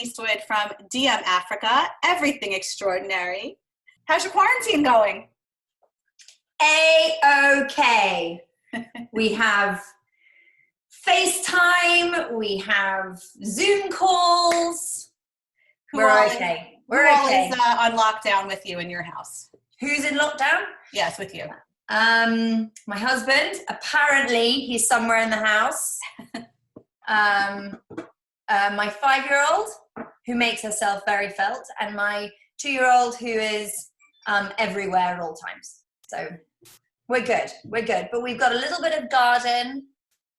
Eastwood from DM Africa, Everything Extraordinary. How's your quarantine going? A-okay. We have FaceTime, we have Zoom calls. We're okay. Who all is on lockdown with you in your house? Who's in lockdown? Yes, with you. My husband, apparently he's somewhere in the house. My 5-year-old, who makes herself very felt, and my 2-year-old, who is everywhere at all times. So we're good. But we've got a little bit of garden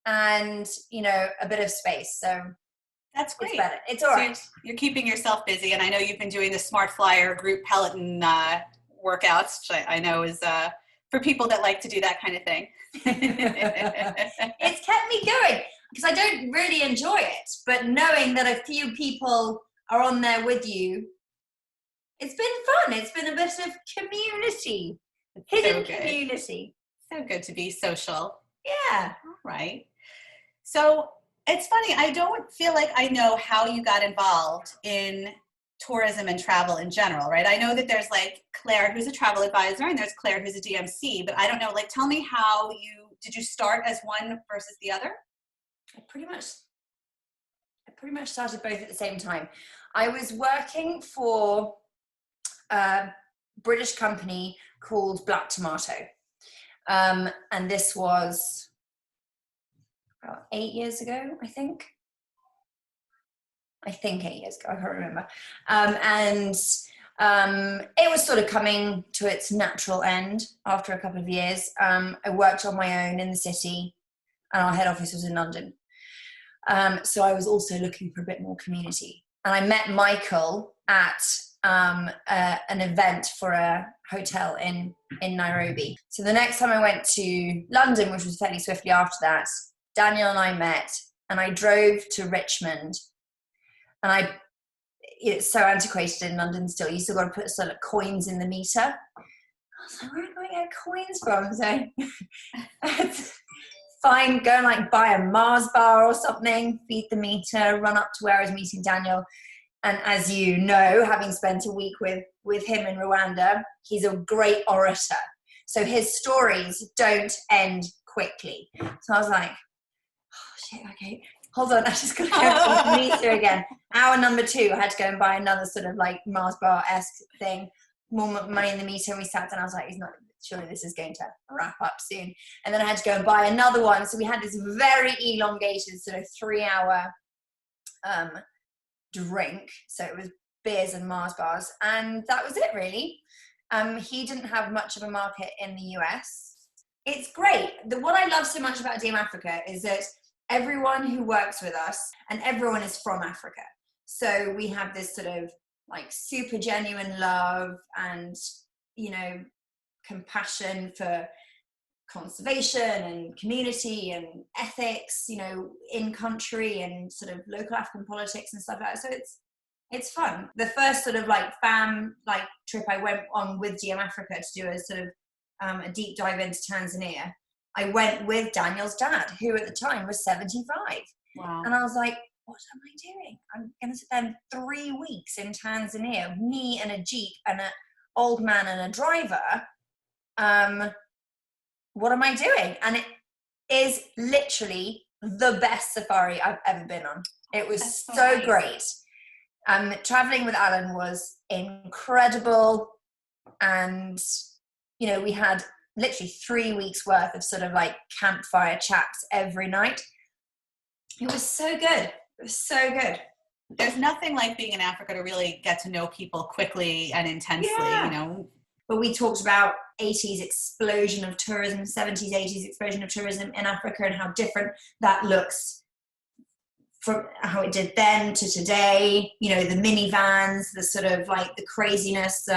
and, a bit of space. So that's great. It's better. It's all right. You're keeping yourself busy, and I know you've been doing the Smart Flyer group Peloton workouts, which I know is for people that like to do that kind of thing. It's kept me going because I don't really enjoy it, but knowing that a few people are on there with you, it's been fun. It's been a bit of community, hidden community. So good to be social. Yeah. All right. So it's funny, I don't feel like I know how you got involved in tourism and travel in general, right? I know that there's like Claire, who's a travel advisor, and there's Claire, who's a DMC, but I don't know, like, tell me did you start as one versus the other? I pretty much started both at the same time. I was working for a British company called Black Tomato. And this was about 8 years ago, I think 8 years ago, I can't remember. It was sort of coming to its natural end after a couple of years. I worked on my own in the city, and our head office was in London. So I was also looking for a bit more community. And I met Michael at an event for a hotel in Nairobi. So the next time I went to London, which was fairly swiftly after that, Daniel and I met, and I drove to Richmond. And it's so antiquated in London still. You still got to put sort of coins in the meter. I was like, where do I get coins from? So fine, go and like buy a Mars bar or something, feed the meter, run up to where I was meeting Daniel. And as you know, having spent a week with him in Rwanda, he's a great orator. So his stories don't end quickly. So I was like, oh shit, okay, hold on, I just got to go feed the meter again. Hour number 2, I had to go and buy another sort of like Mars bar-esque thing, more money in the meter, and we sat down. I was like, surely this is going to wrap up soon. And then I had to go and buy another one. So we had this very elongated sort of 3-hour drink. So it was beers and Mars bars, and that was it really. He didn't have much of a market in the US. It's great. What I love so much about DM Africa is that everyone who works with us, and everyone is from Africa. So we have this sort of like super genuine love and, compassion for conservation and community and ethics, in country and sort of local African politics and stuff like that. So it's fun. The first sort of like fam trip I went on with DM Africa to do a sort of a deep dive into Tanzania, I went with Daniel's dad, who at the time was 75. Wow. And I was like, what am I doing? I'm going to spend 3 weeks in Tanzania, me and a Jeep and an old man and a driver. What am I doing? And it is literally the best safari I've ever been on. It was so great. Traveling with Alan was incredible. And, we had literally 3 weeks worth of sort of like campfire chats every night. It was so good. It was so good. There's nothing like being in Africa to really get to know people quickly and intensely, But we talked about 80s explosion of tourism, 70s, 80s explosion of tourism in Africa, and how different that looks from how it did then to today. The minivans, the sort of like the craziness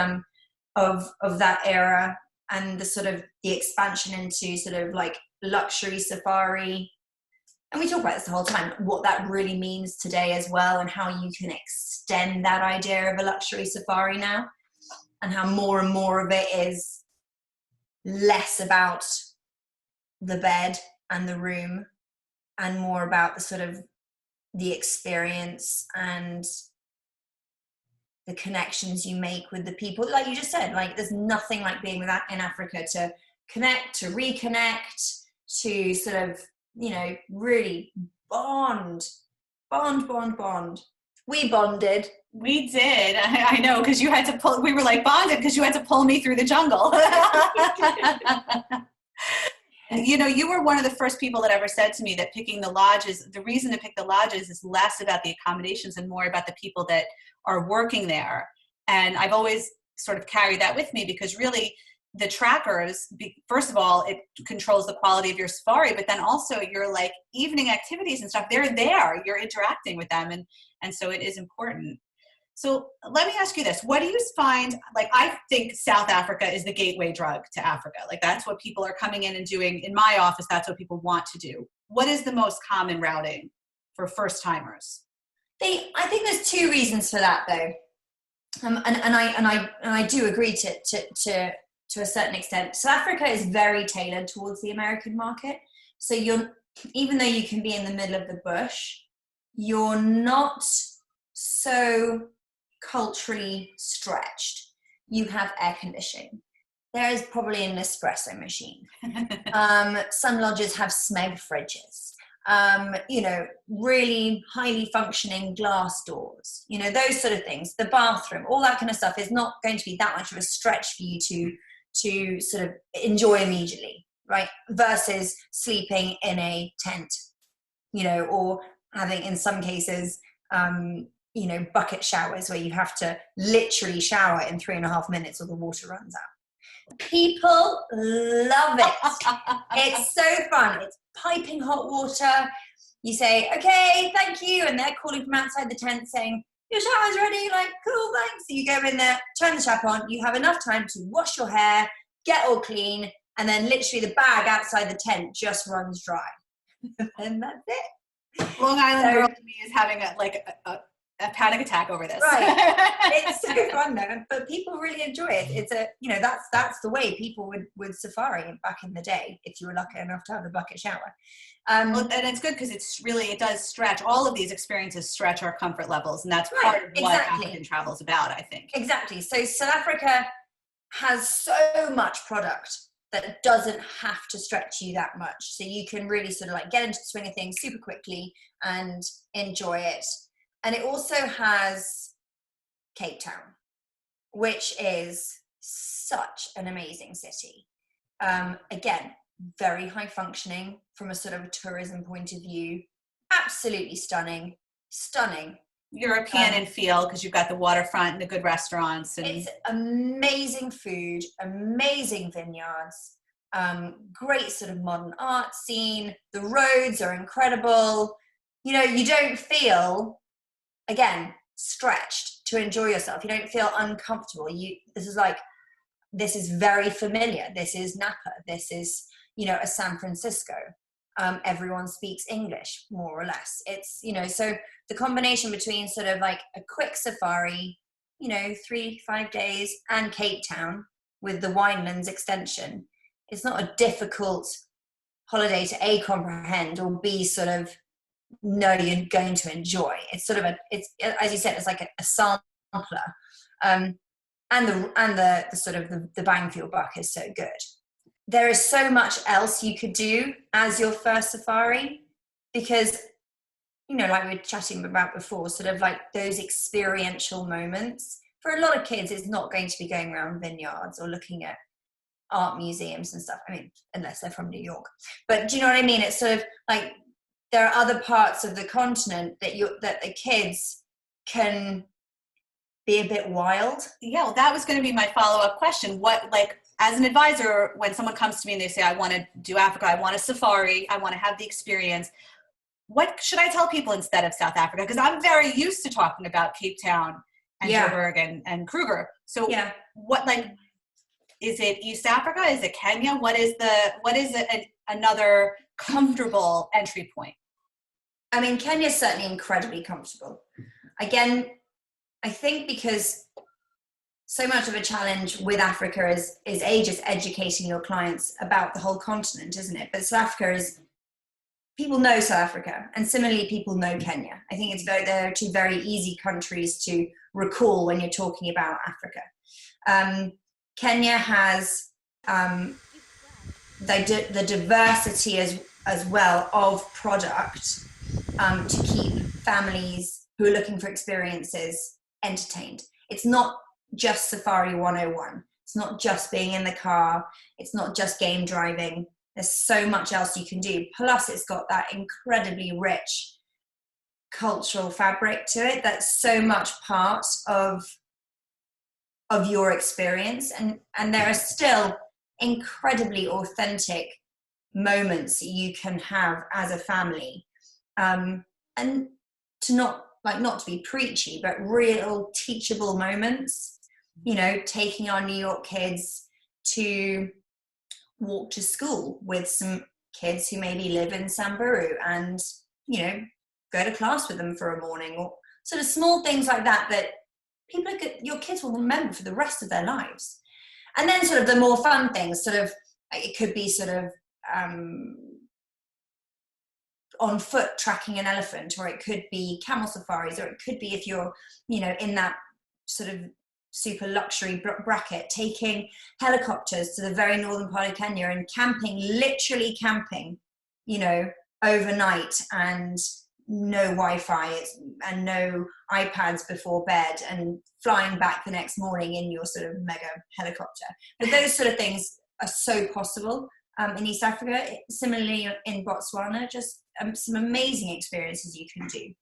of that era, and the sort of the expansion into sort of like luxury safari. And we talk about this the whole time, what that really means today as well, and how you can extend that idea of a luxury safari now, and how more and more of it is less about the bed and the room, and more about the sort of the experience and the connections you make with the people. Like you just said, like there's nothing like being in Africa to connect, to reconnect, to sort of, you know, really bond. We bonded. We did. I know, because you had to pull, we were like bonded because you had to pull me through the jungle. You know, you were one of the first people that ever said to me that picking the lodges, the reason to pick the lodges is less about the accommodations and more about the people that are working there. And I've always sort of carried that with me, because really the trackers, first of all, it controls the quality of your safari, but then also your like evening activities and stuff, they're there, you're interacting with them. And so it is important. So let me ask you this. What do you find, like, I think South Africa is the gateway drug to Africa. Like, that's what people are coming in and doing. In my office, that's what people want to do. What is the most common routing for first timers? I think there's two reasons for that, though. And I do agree to a certain extent. South Africa is very tailored towards the American market. So even though you can be in the middle of the bush, you're not so culturally stretched. You have air conditioning. There is probably an espresso machine. Some lodges have smeg fridges. You know, really highly functioning glass doors. You know, those sort of things. The bathroom, all that kind of stuff is not going to be that much of a stretch for you to sort of enjoy immediately, right? Versus sleeping in a tent, you know, or having, in some cases, you know, bucket showers where you have to literally shower in 3.5 minutes or the water runs out. People love it. It's so fun. It's piping hot water. You say, okay, thank you. And they're calling from outside the tent saying, your shower's ready. Like, cool, thanks. So you go in there, turn the tap on. You have enough time to wash your hair, get all clean, and then literally the bag outside the tent just runs dry. And that's it. Long Island girl to me is having a panic attack over this. Right. It's so fun though, but people really enjoy it. It's a, you know, that's the way people would safari back in the day, if you were lucky enough to have a bucket shower. Well, and it's good because it does stretch, all of these experiences stretch our comfort levels, and that's part of what African travel is about, I think. Exactly. So South Africa has so much product that doesn't have to stretch you that much. So you can really sort of like get into the swing of things super quickly and enjoy it. And it also has Cape Town, which is such an amazing city. Again, very high functioning from a sort of a tourism point of view. Absolutely stunning. European in feel, because you've got the waterfront and the good restaurants. And it's amazing food, amazing vineyards, great sort of modern art scene. The roads are incredible. You know, you don't feel, again, stretched to enjoy yourself. You don't feel uncomfortable. This is very familiar. This is Napa. This is, you know, a San Francisco. Everyone speaks English, more or less. It's, you know, so the combination between sort of like a quick safari, you know, 3-5 days, and Cape Town with the Winelands extension, it's not a difficult holiday to A, comprehend, or B, sort of know you're going to enjoy. It's sort of it's, as you said, it's like a sampler. And the sort of the bang for your buck is so good. There is so much else you could do as your first safari, because, you know, like we were chatting about before, sort of like those experiential moments. For a lot of kids, it's not going to be going around vineyards or looking at art museums and stuff. I mean, unless they're from New York. But do you know what I mean? It's sort of like there are other parts of the continent that the kids can be a bit wild. Yeah, well, that was going to be my follow-up question. What, like, as an advisor, when someone comes to me and they say, I want to do Africa, I want a safari, I want to have the experience, what should I tell people instead of South Africa? Because I'm very used to talking about Cape Town and Joburg and Kruger. So what, like, is it East Africa? Is it Kenya? What is another comfortable entry point? I mean, Kenya is certainly incredibly comfortable. Again, I think because so much of a challenge with Africa is just educating your clients about the whole continent, isn't it? But South Africa is people know South Africa, and similarly people know Kenya. I think they're two very easy countries to recall when you're talking about Africa. Kenya has the diversity as well of product to keep families who are looking for experiences entertained. It's not just Safari 101. It's not just being in the car. It's not just game driving. There's so much else you can do. Plus, it's got that incredibly rich cultural fabric to it that's so much part of your experience. And there are still incredibly authentic moments you can have as a family. And to not to be preachy, but real teachable moments, taking our New York kids to walk to school with some kids who maybe live in Samburu and, go to class with them for a morning, or sort of small things like that your kids will remember for the rest of their lives. And then sort of the more fun things, sort of, it could be sort of on foot tracking an elephant, or it could be camel safaris, or it could be if you're, in that sort of super luxury bracket, taking helicopters to the very northern part of Kenya and literally camping, overnight, and no Wi-Fi and no iPads before bed, and flying back the next morning in your sort of mega helicopter. But those sort of things are so possible in East Africa. Similarly in Botswana, just some amazing experiences you can do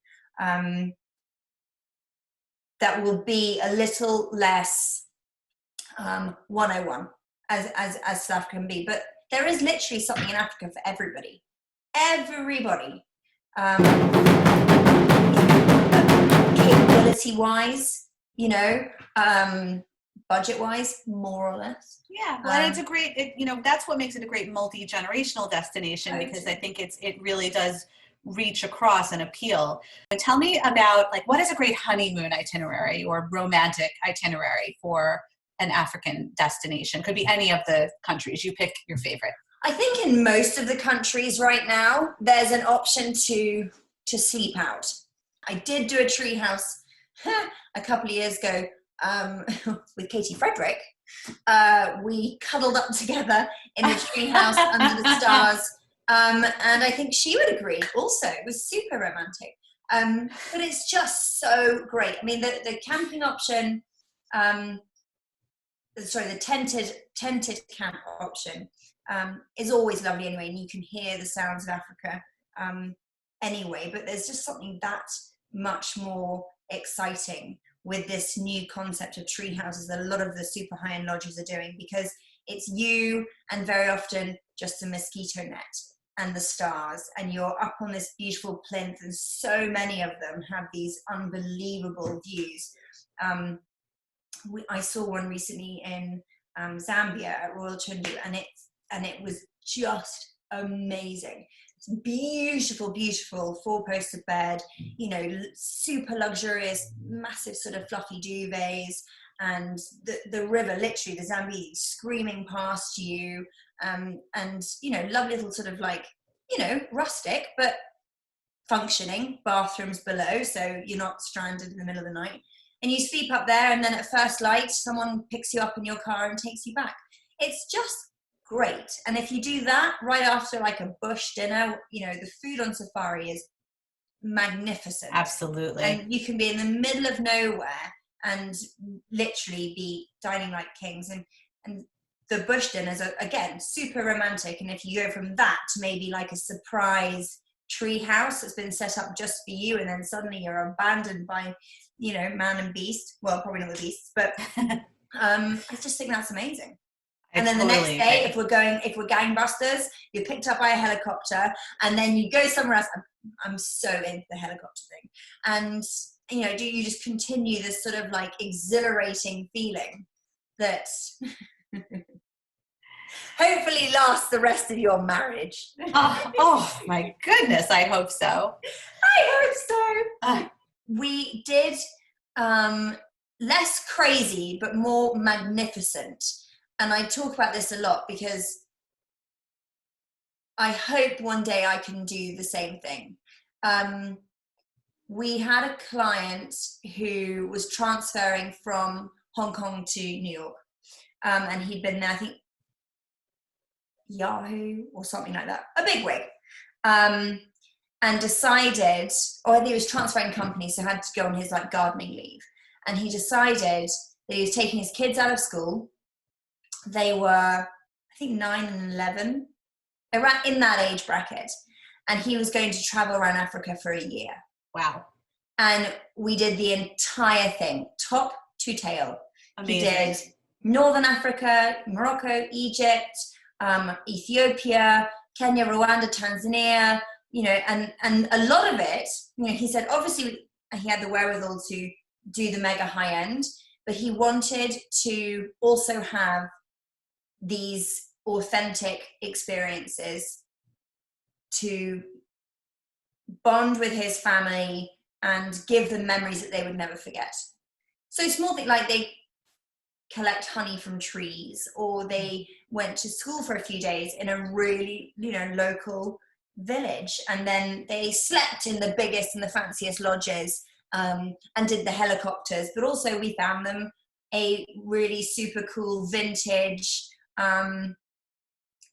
that will be a little less 101 as South Africa can be. But there is literally something in Africa for everybody. Capability wise, budget wise, more or less. Yeah, well, it's a great, that's what makes it a great multi-generational destination, because I think it really does reach across and appeal. But tell me about, what is a great honeymoon itinerary or romantic itinerary for an African destination? Could be any of the countries. You pick your favorite. I think in most of the countries right now, there's an option to sleep out. I did do a treehouse a couple of years ago with Katie Frederick. We cuddled up together in the treehouse under the stars. And I think she would agree also. It was super romantic. But it's just so great. I mean, the camping option, the tented camp option is always lovely anyway, and you can hear the sounds of Africa anyway. But there's just something that much more exciting with this new concept of tree houses that a lot of the super high-end lodges are doing, because it's you and very often just a mosquito net and the stars, and you're up on this beautiful plinth, and so many of them have these unbelievable views. I saw one recently in Zambia at Royal Tundu, and it was just amazing. It's beautiful, beautiful four-poster bed, super luxurious, massive sort of fluffy duvets, and the river, literally the Zambezi screaming past you, and lovely little sort of rustic but functioning bathrooms below, so you're not stranded in the middle of the night. And you sleep up there, and then at first light, someone picks you up in your car and takes you back. It's just great. And if you do that right after a bush dinner, the food on safari is magnificent. Absolutely. And you can be in the middle of nowhere and literally be dining like kings. And the bush dinners are, again, super romantic. And if you go from that to maybe a surprise tree house that's been set up just for you, and then suddenly you're abandoned by man and beast. Well, probably not the beasts, but I just think that's amazing. And then the next day, if we're gangbusters, you're picked up by a helicopter, and then you go somewhere else. I'm so into the helicopter thing. And you just continue this sort of exhilarating feeling that hopefully lasts the rest of your marriage. Oh my goodness, I hope so. I hope so. We did less crazy, but more magnificent. And I talk about this a lot because I hope one day I can do the same thing. We had a client who was transferring from Hong Kong to New York, and he'd been there, I think, Yahoo or something like that, a big wig, and decided, or I think he was transferring companies, so had to go on his like gardening leave, and he decided that he was taking his kids out of school. They were, I think, 9 and 11, around in that age bracket, and he was going to travel around Africa for a year. Wow. And we did the entire thing, top to tail. Amazing. He did Northern Africa, Morocco, Egypt, Ethiopia, Kenya, Rwanda, Tanzania, you know, and a lot of it, you know, he said, obviously he had the wherewithal to do the mega high end, but he wanted to also have these authentic experiences to bond with his family and give them memories that they would never forget. So small things like they collect honey from trees, or they went to school for a few days in a really, you know, local village, and then they slept in the biggest and the fanciest lodges, and did the helicopters. But also we found them a really super cool vintage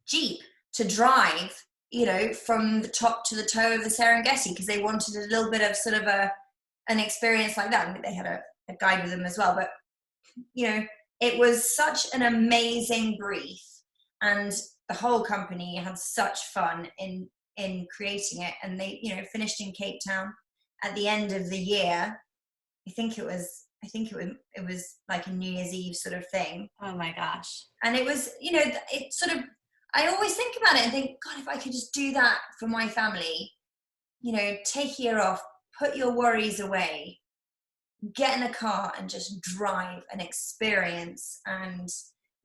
Jeep to drive, you know, from the top to the toe of the Serengeti, because they wanted a little bit of sort of an experience like that. I mean, they had a guide with them as well, but, you know, it was such an amazing brief, and the whole company had such fun in creating it. And they, you know, finished in Cape Town at the end of the year. I think it was like a New Year's Eve sort of thing. Oh my gosh. And it was, you know, it sort of, I always think about it and think, God, if I could just do that for my family, you know, take a year off, put your worries away, get in a car and just drive and experience and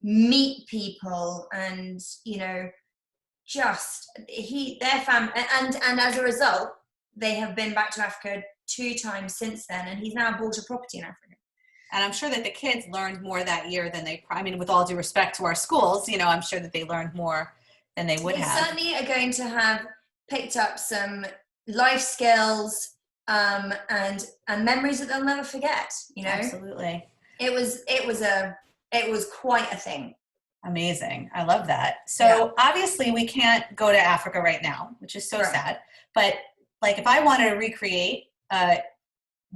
meet people, and, you know, just their family, and as a result, they have been back to Africa 2 times since then, and he's now bought a property in Africa. And I'm sure that the kids learned more that year than I mean, with all due respect to our schools, you know, I'm sure that they learned more than they would have. Certainly are going to have picked up some life skills, and memories that they'll never forget, you know. Absolutely. It was quite a thing. Amazing. I love that. So obviously we can't go to Africa right now, which is so sad. But like, if I wanted to recreate a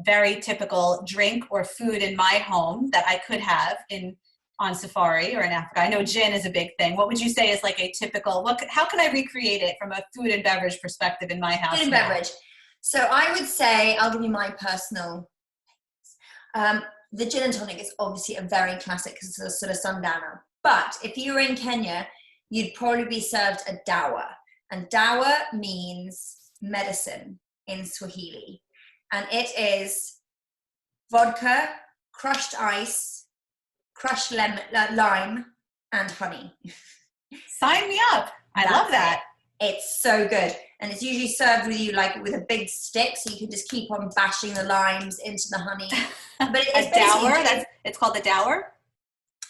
very typical drink or food in my home that I could have on safari or in Africa, I know gin is a big thing. What would you say is like a typical, how can I recreate it from a food and beverage perspective in my house? Food and beverage. So I would say, I'll give you my personal, the gin and tonic is obviously a very classic because it's a sort of sundowner. But if you were in Kenya, you'd probably be served a dawa. And dawa means medicine in Swahili. And it is vodka, crushed ice, crushed lime, and honey. Sign me up. I love that. It's so good. And it's usually served with you like with a big stick, so you can just keep on bashing the limes into the honey. But it's a dower? It's called the dower?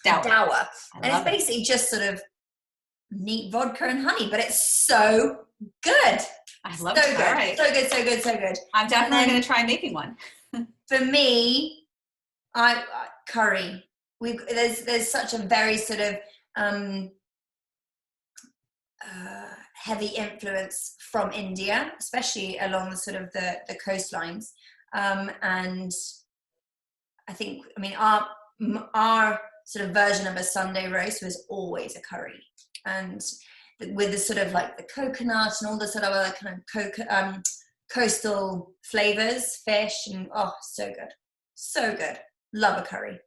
Dower. And it's basically just sort of neat vodka and honey, but it's so good. I love it. Good. All right. So good, so good, so good. I'm definitely going to try making one. For me, curry. There's such a very sort of heavy influence from India, especially along the sort of the coastlines, and I think, I mean, our sort of version of a Sunday roast was always a curry, and with the sort of like the coconut and all the sort of other kind of coastal flavors, fish, and so good. Love a curry.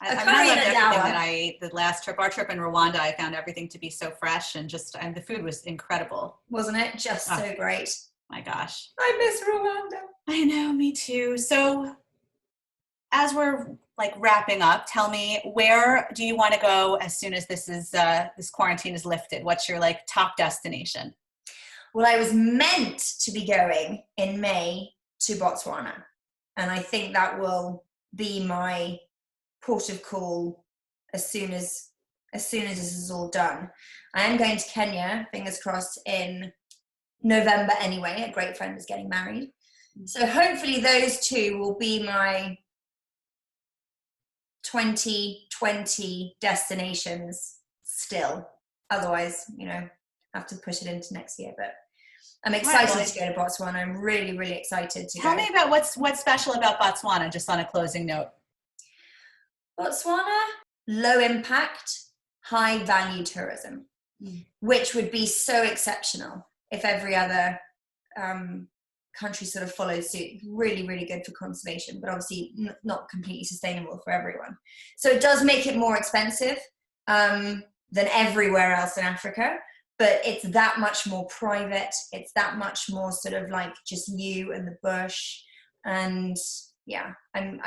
I loved everything that I ate the last trip. Our trip in Rwanda, I found everything to be so fresh, and the food was incredible. Wasn't it? Just so great. My gosh. I miss Rwanda. I know, me too. So as we're like wrapping up, tell me, where do you want to go as soon as this quarantine is lifted? What's your like top destination? Well, I was meant to be going in May to Botswana, and I think that will be my port of call as soon as as soon as this is all done. I am going to Kenya, fingers crossed, in November anyway. A great friend is getting married. So hopefully those two will be my 2020 destinations still. Otherwise, have to push it into next year. But I'm excited to go to Botswana. I'm really, really excited to go. Tell me about what's special about Botswana, just on a closing note. Botswana, low impact, high value tourism, which would be so exceptional if every other country sort of followed suit. Really, really good for conservation, but obviously not completely sustainable for everyone. So it does make it more expensive than everywhere else in Africa, but it's that much more private. It's that much more sort of like just you and the bush. And yeah, I'm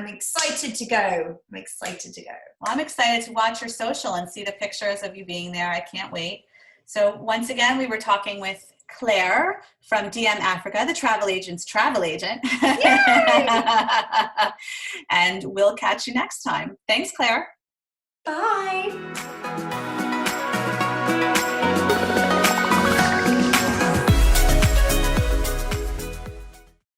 excited to go. I'm excited to go. Well, I'm excited to watch your social and see the pictures of you being there. I can't wait. So once again, we were talking with Claire from DM Africa, the travel agent's travel agent. And we'll catch you next time. Thanks, Claire. Bye.